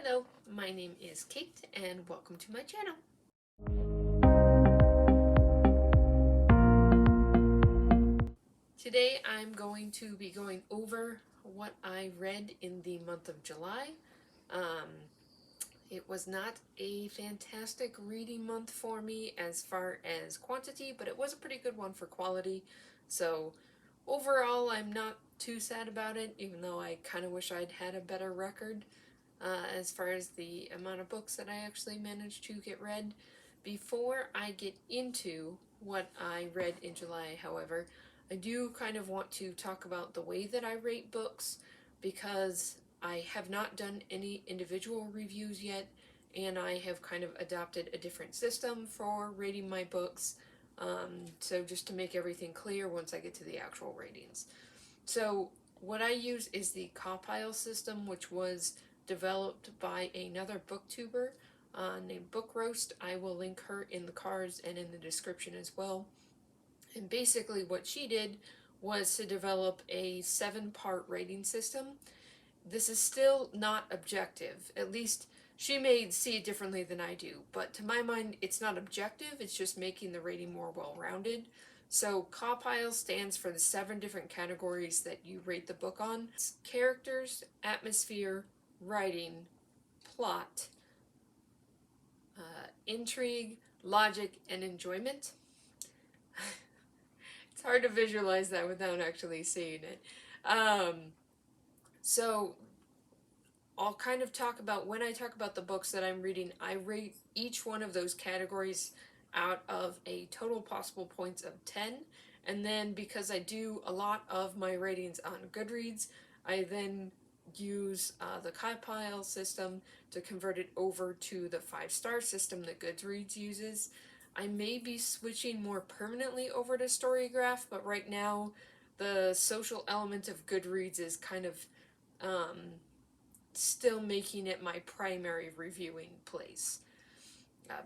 Hello, my name is Kate and welcome to my channel. Today I'm going to be going over what I read in the month of July. It was not a fantastic reading month for me as far as quantity, but it was a pretty good one for quality. So overall I'm not too sad about it, even though I kind of wish I'd had a better record. As far as the amount of books that I actually managed to get read. Before I get into what I read in July, however, I do kind of want to talk about the way that I rate books, because I have not done any individual reviews yet, and I have kind of adopted a different system for rating my books. So just to make everything clear once I get to the actual ratings. So what I use is the CAWPILE system, which was developed by another booktuber named Book Roast. I will link her in the cards and in the description as well. And basically what she did was to develop a 7-part rating system. This is still not objective. At least she may see it differently than I do, but to my mind it's not objective, it's just making the rating more well-rounded. So CAWPILE stands for the 7 different categories that you rate the book on. It's characters, atmosphere, writing, plot, intrigue, logic, and enjoyment. It's hard to visualize that without actually seeing it. So I'll kind of talk about, when I talk about the books that I'm reading, I rate each one of those categories out of a total possible points of 10. And then because I do a lot of my ratings on Goodreads, I then use the CAWPILE system to convert it over to the 5-star system that Goodreads uses. I may be switching more permanently over to Storygraph, but right now the social element of Goodreads is kind of still making it my primary reviewing place,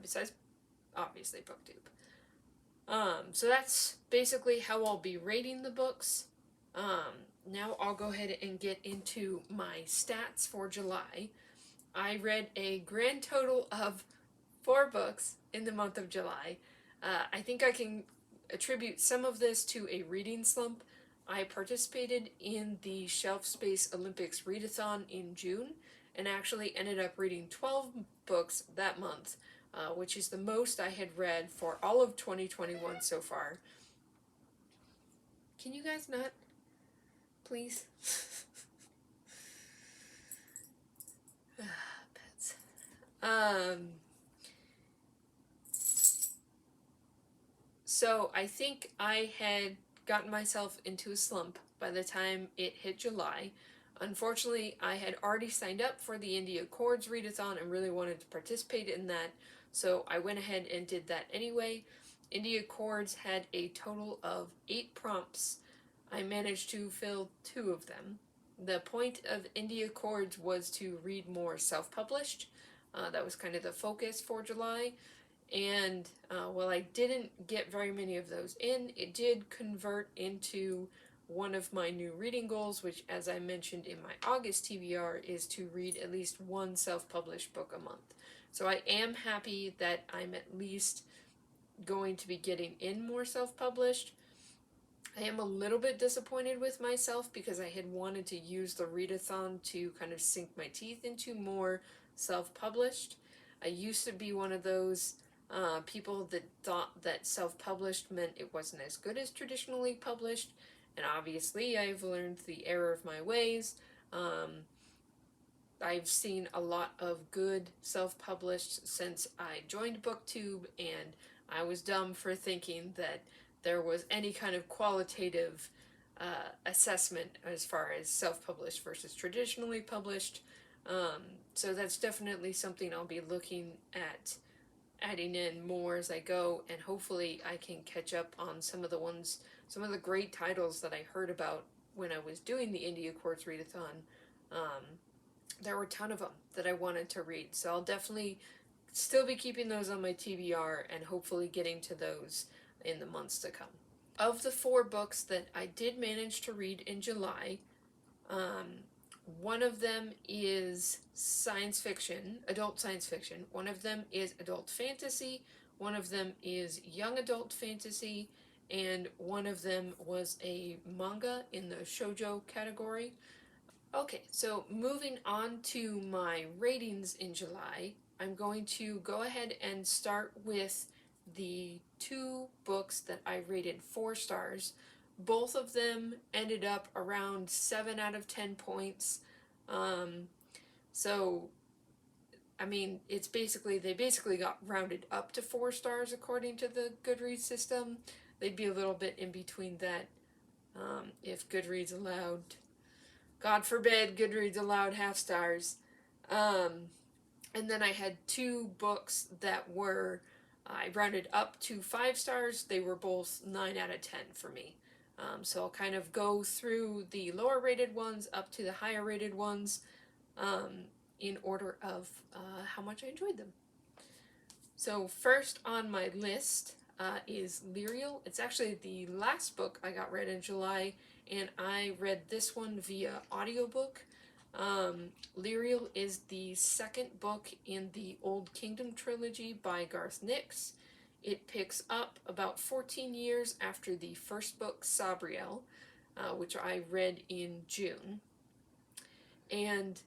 besides obviously BookTube. So that's basically how I'll be rating the books. Now I'll go ahead and get into my stats for July. I read a grand total of 4 books in the month of July. I think I can attribute some of this to a reading slump. I participated in the Shelf Space Olympics readathon in June and actually ended up reading 12 books that month, which is the most I had read for all of 2021 so far. Can you guys not? Please? Pets. So I think I had gotten myself into a slump by the time it hit July. Unfortunately, I had already signed up for the Indie Accords readathon and really wanted to participate in that, so I went ahead and did that anyway. Indie Accords had a total of 8 prompts. I managed to fill 2 of them. The point of Indie Accords was to read more self-published. That was kind of the focus for July. And while I didn't get very many of those in, it did convert into one of my new reading goals, which, as I mentioned in my August TBR, is to read at least 1 self-published book a month. So I am happy that I'm at least going to be getting in more self-published. I am a little bit disappointed with myself because I had wanted to use the readathon to kind of sink my teeth into more self-published. I used to be one of those people that thought that self-published meant it wasn't as good as traditionally published, and obviously I've learned the error of my ways. I've seen a lot of good self-published since I joined BookTube, and I was dumb for thinking that there was any kind of qualitative assessment as far as self-published versus traditionally published. So that's definitely something I'll be looking at adding in more as I go, and hopefully I can catch up on some of the great titles that I heard about when I was doing the Indie Accords readathon. There were a ton of them that I wanted to read, so I'll definitely still be keeping those on my TBR and hopefully getting to those in the months to come. Of the 4 books that I did manage to read in July, One of them is science fiction, adult science fiction. One of them is adult fantasy. One of them is young adult fantasy. And one of them was a manga in the shoujo category. Okay, so moving on to my ratings in July, I'm going to go ahead and start with the two books that I rated 4 stars. Both of them ended up around 7 out of 10 points. Um, so, I mean, they basically got rounded up to 4 stars according to the Goodreads system. They'd be a little bit in between that if Goodreads allowed, God forbid, Goodreads allowed half stars. And then I had 2 books that were, I rounded up to 5 stars. They were both 9 out of 10 for me. So I'll kind of go through the lower rated ones up to the higher rated ones in order of how much I enjoyed them. So first on my list is Lirael. It's actually the last book I got read in July, and I read this one via audiobook. Lirael is the second book in the Old Kingdom trilogy by Garth Nix. It picks up about 14 years after the first book, Sabriel, which I read in June. And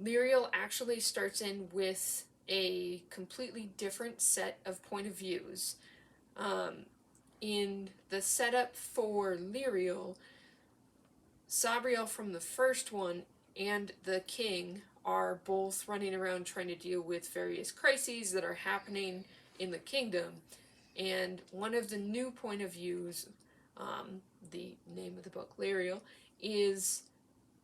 Lirael actually starts in with a completely different set of point of views. In the setup for Lirael, Sabriel from the first one and the king are both running around trying to deal with various crises that are happening in the kingdom. And one of the new point of views, the name of the book, Lirael, is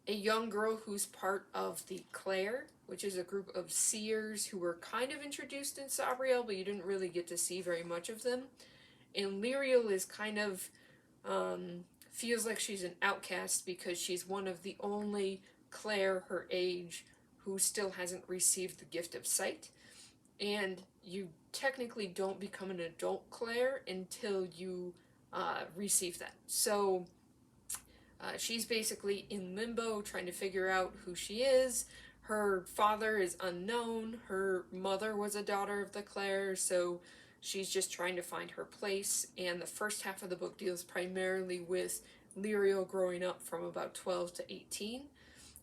a young girl who's part of the Clare, which is a group of seers who were kind of introduced in Sabriel, but you didn't really get to see very much of them. And Lirael is kind of, feels like she's an outcast because she's one of the only Clare her age who still hasn't received the gift of sight. And you technically don't become an adult Clare until you receive that. So she's basically in limbo trying to figure out who she is. Her father is unknown. Her mother was a daughter of the Clare, so she's just trying to find her place. And the first half of the book deals primarily with Lirael growing up from about 12 to 18.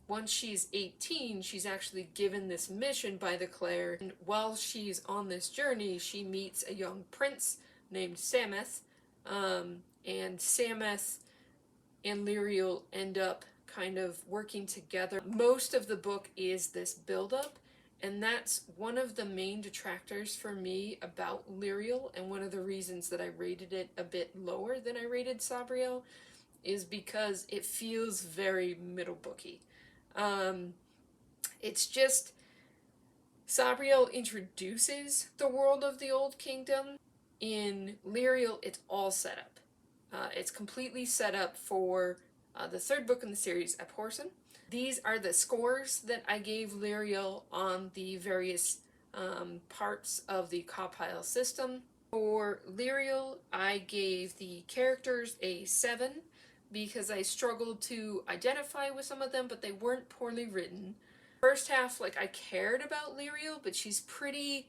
Once she's 18, she's actually given this mission by the Clare, and while she's on this journey, she meets a young prince named Sameth, and Sameth and Lirael end up kind of working together. Most of the book is this build-up, and that's one of the main detractors for me about Lirael, and one of the reasons that I rated it a bit lower than I rated Sabriel, is because it feels very middle booky. It's just, Sabriel introduces the world of the Old Kingdom. In Lirael, it's all set up. It's completely set up for the third book in the series, Abhorsen. These are the scores that I gave Lirael on the various parts of the CAWPILE system. For Lirael, I gave the characters a 7 because I struggled to identify with some of them, but they weren't poorly written. First half, like, I cared about Lirael, but she's pretty...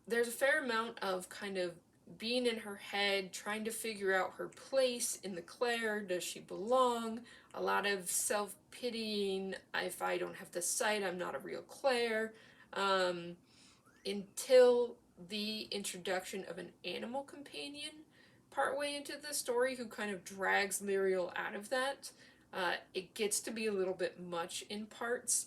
There's a fair amount of kind of being in her head, trying to figure out her place in the Clare. Does she belong? A lot of self-pitying. If I don't have the sight, I'm not a real Clare. Until the introduction of an animal companion partway into the story who kind of drags Lirael out of that. It gets to be a little bit much in parts.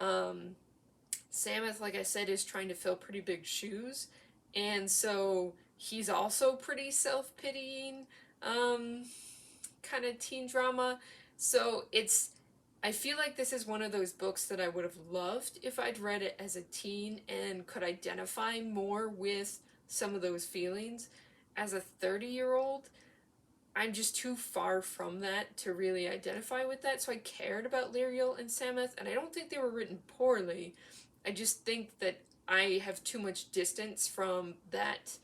Sameth, like I said, is trying to fill pretty big shoes, and so he's also pretty self-pitying, kind of teen drama. So I feel like this is one of those books that I would have loved if I'd read it as a teen and could identify more with some of those feelings. As a 30-year-old, I'm just too far from that to really identify with that, so I cared about Lirael and Sameth, and I don't think they were written poorly. I just think that I have too much distance from that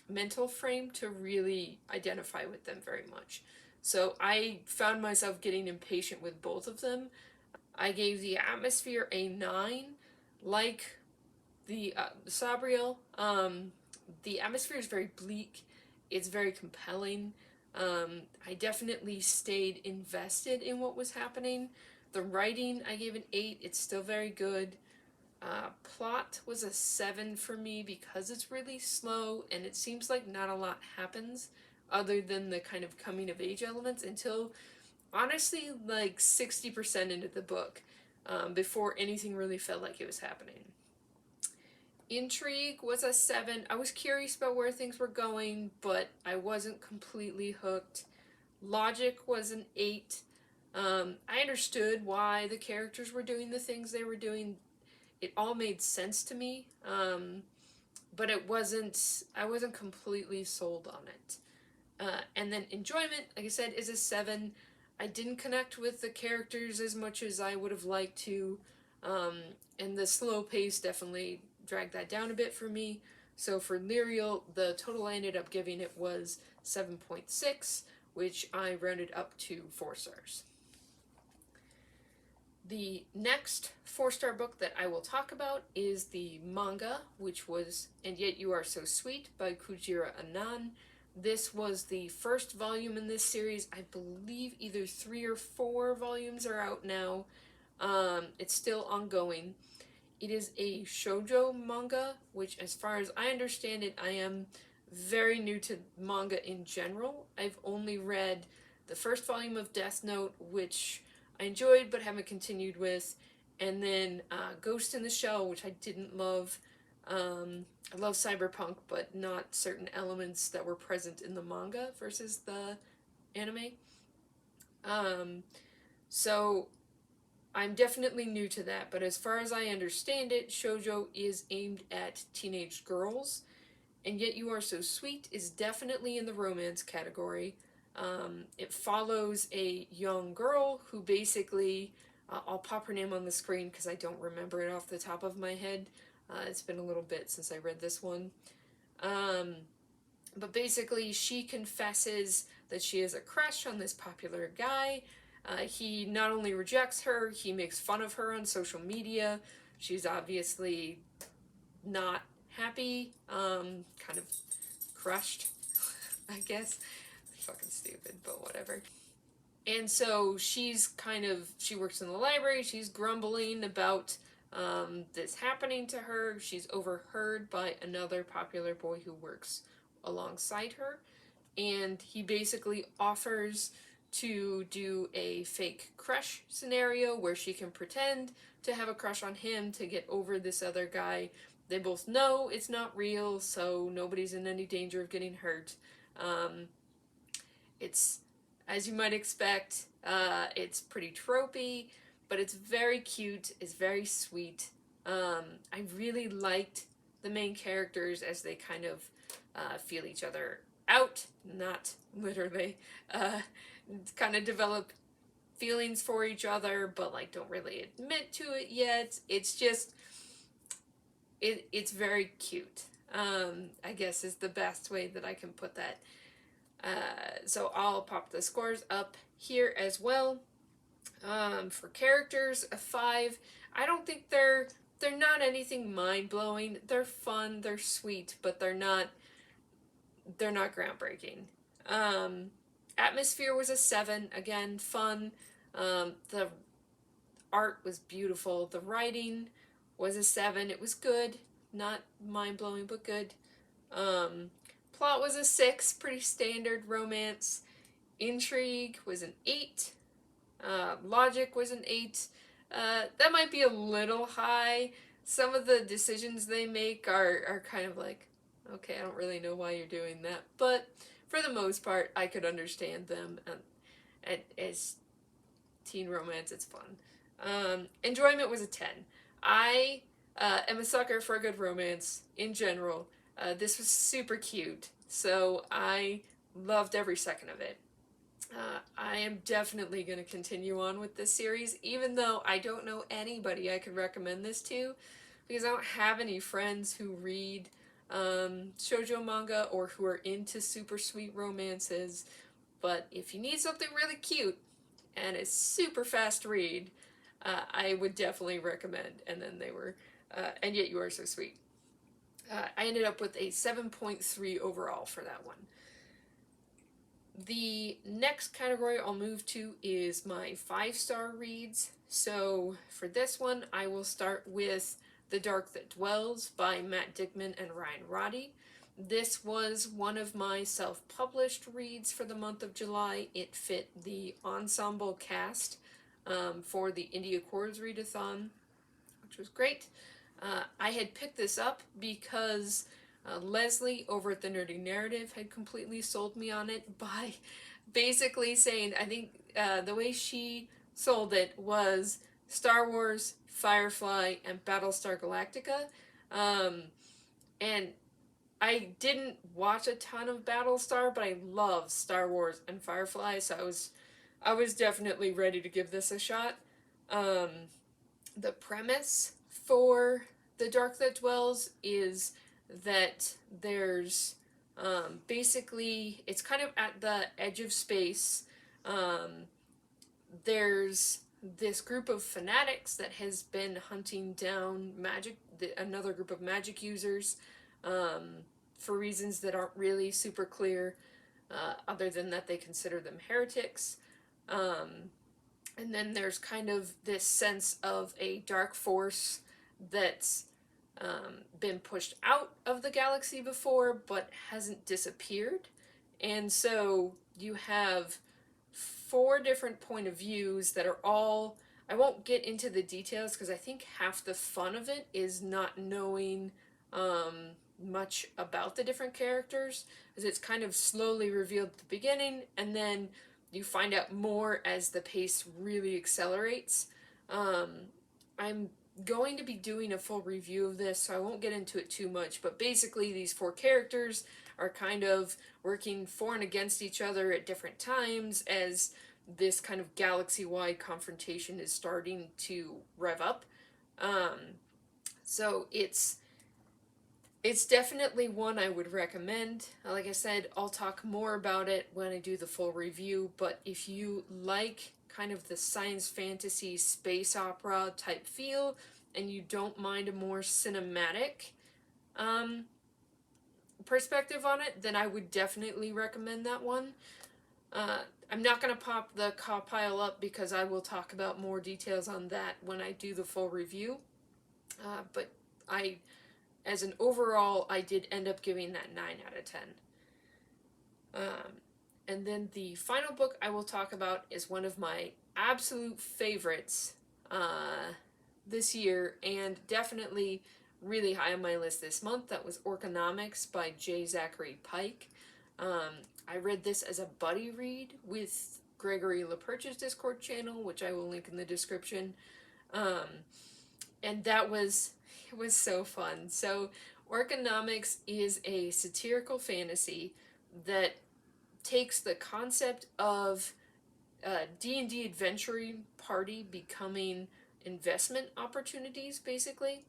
mental frame to really identify with them very much. So I found myself getting impatient with both of them. I gave the atmosphere a 9. Like the Sabriel, the atmosphere is very bleak. It's very compelling. I definitely stayed invested in what was happening. The writing, I gave an 8. It's still very good. Plot was a 7 for me because it's really slow and it seems like not a lot happens other than the kind of coming of age elements until honestly like 60% into the book, before anything really felt like it was happening. Intrigue was a 7. I was curious about where things were going, but I wasn't completely hooked. Logic was an 8. I understood why the characters were doing the things they were doing. It all made sense to me, but I wasn't completely sold on it. And then enjoyment, like I said, is a 7. I didn't connect with the characters as much as I would have liked to, and the slow pace definitely dragged that down a bit for me. So for Lirael, the total I ended up giving it was 7.6, which I rounded up to 4 stars. The next 4-star book that I will talk about is the manga, which was And Yet You Are So Sweet by Kujira Anan. This was the first volume in this series. I believe either 3 or 4 volumes are out now. It's still ongoing. It is a shoujo manga, which as far as I understand it, I am very new to manga in general. I've only read the first volume of Death Note, which I enjoyed but haven't continued with, and then Ghost in the Shell, which I didn't love. I love cyberpunk, but not certain elements that were present in the manga versus the anime. So I'm definitely new to that, but as far as I understand it, shoujo is aimed at teenage girls, and Yet You Are So Sweet is definitely in the romance category. It follows a young girl who basically, I'll pop her name on the screen because I don't remember it off the top of my head. It's been a little bit since I read this one. But basically, she confesses that she has a crush on this popular guy. He not only rejects her, he makes fun of her on social media. She's obviously not happy, kind of crushed, I guess. Fucking stupid, but whatever. And so she works in the library, she's grumbling about this happening to her. She's overheard by another popular boy who works alongside her, and he basically offers to do a fake crush scenario where she can pretend to have a crush on him to get over this other guy. They both know it's not real, so nobody's in any danger of getting hurt. It's, as you might expect, it's pretty tropey, but it's very cute, it's very sweet. I really liked the main characters as they kind of feel each other out, not literally, kind of develop feelings for each other, but like don't really admit to it yet. It's just, it's very cute, I guess is the best way that I can put that. So I'll pop the scores up here as well. For characters, a 5. I don't think they're not anything mind-blowing. They're fun, they're sweet, but they're not groundbreaking. Atmosphere was a 7. Again, fun. The art was beautiful. The writing was a 7. It was good. Not mind-blowing, but good. Plot was a 6. Pretty standard romance. Intrigue was an 8. Logic was an 8. That might be a little high. Some of the decisions they make are kind of like, okay, I don't really know why you're doing that. But for the most part, I could understand them. And as teen romance, it's fun. Enjoyment was a 10. I am a sucker for a good romance in general. This was super cute, so I loved every second of it. I am definitely going to continue on with this series, even though I don't know anybody I could recommend this to, because I don't have any friends who read shoujo manga or who are into super sweet romances. but if you need something really cute and a super fast read, I would definitely recommend. And then they were, and yet you are so sweet. I ended up with a 7.3 overall for that one. The next category I'll move to is my 5-star reads. So for this one, I will start with The Dark That Dwells by Matt Digman and Roddy. This was one of my self-published reads for the month of July. It fit the ensemble cast for the Indie Accords readathon, which was great. I had picked this up because Leslie over at the Nerdy Narrative had completely sold me on it by basically saying, I think the way she sold it was Star Wars, Firefly, and Battlestar Galactica. And I didn't watch a ton of Battlestar, but I love Star Wars and Firefly, so I was definitely ready to give this a shot. The premise for The Dark That Dwells is that there's basically, it's kind of at the edge of space. There's this group of fanatics that has been hunting down another group of magic users for reasons that aren't really super clear, other than that they consider them heretics. And then there's kind of this sense of a dark force that's been pushed out of the galaxy before, but hasn't disappeared. And so you have 4 different point of views that are all... I won't get into the details because I think half the fun of it is not knowing much about the different characters, as it's kind of slowly revealed at the beginning, and then you find out more as the pace really accelerates. I'm going to be doing a full review of this, so I won't get into it too much, but basically these 4 characters are kind of working for and against each other at different times as this kind of galaxy-wide confrontation is starting to rev up. So it's definitely one I would recommend. Like I said, I'll talk more about it when I do the full review, but if you like kind of the science fantasy space opera type feel, and you don't mind a more cinematic perspective on it, then I would definitely recommend that one. I'm not going to pop the CAWPILE up because I will talk about more details on that when I do the full review. But as an overall, I did end up giving that 9 out of 10. And then the final book I will talk about is one of my absolute favorites this year, and definitely really high on my list this month. That was Orconomics by Zachary Pike. I read this as a buddy read with Gregory LaPerch's Discord channel, which I will link in the description. And it was so fun. So Orconomics is a satirical fantasy that takes the concept of D&D adventuring party becoming investment opportunities, basically.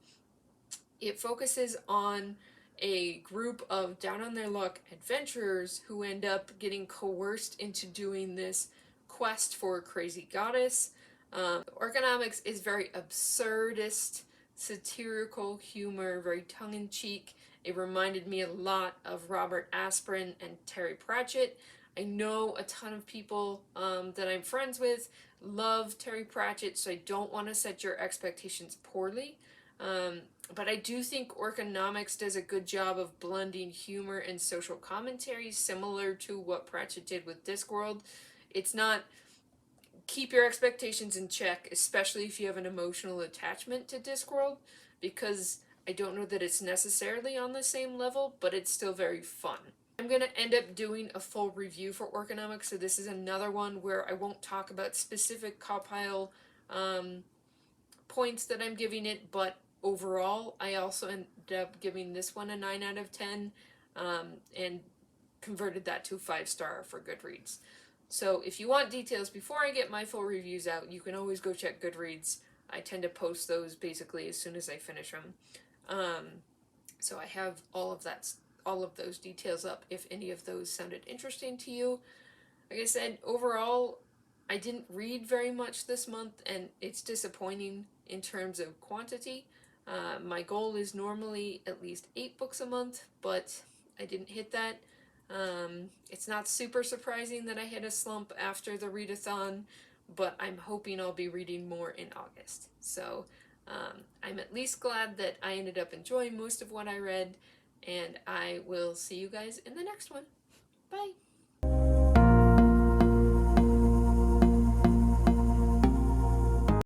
It focuses on a group of down-on-their-luck adventurers who end up getting coerced into doing this quest for a crazy goddess. Orconomics is very absurdist, satirical humor, very tongue-in-cheek. It reminded me a lot of Robert Asprin and Terry Pratchett. I know a ton of people that I'm friends with love Terry Pratchett, so I don't want to set your expectations poorly. But I do think Orconomics does a good job of blending humor and social commentary, similar to what Pratchett did with Discworld. It's not... Keep your expectations in check, especially if you have an emotional attachment to Discworld, because I don't know that it's necessarily on the same level, but it's still very fun. I'm going to end up doing a full review for Orconomics, so this is another one where I won't talk about specific CAWPILE points that I'm giving it, but overall, I also ended up giving this one a 9 out of 10, and converted that to a 5-star for Goodreads. So if you want details before I get my full reviews out, you can always go check Goodreads. I tend to post those basically as soon as I finish them. So I have all of those details up if any of those sounded interesting to you. Like I said, overall, I didn't read very much this month, and it's disappointing in terms of quantity. My goal is normally at least 8 books a month, but I didn't hit that. It's not super surprising that I hit a slump after the readathon, but I'm hoping I'll be reading more in August. So I'm at least glad that I ended up enjoying most of what I read, and I will see you guys in the next one. Bye!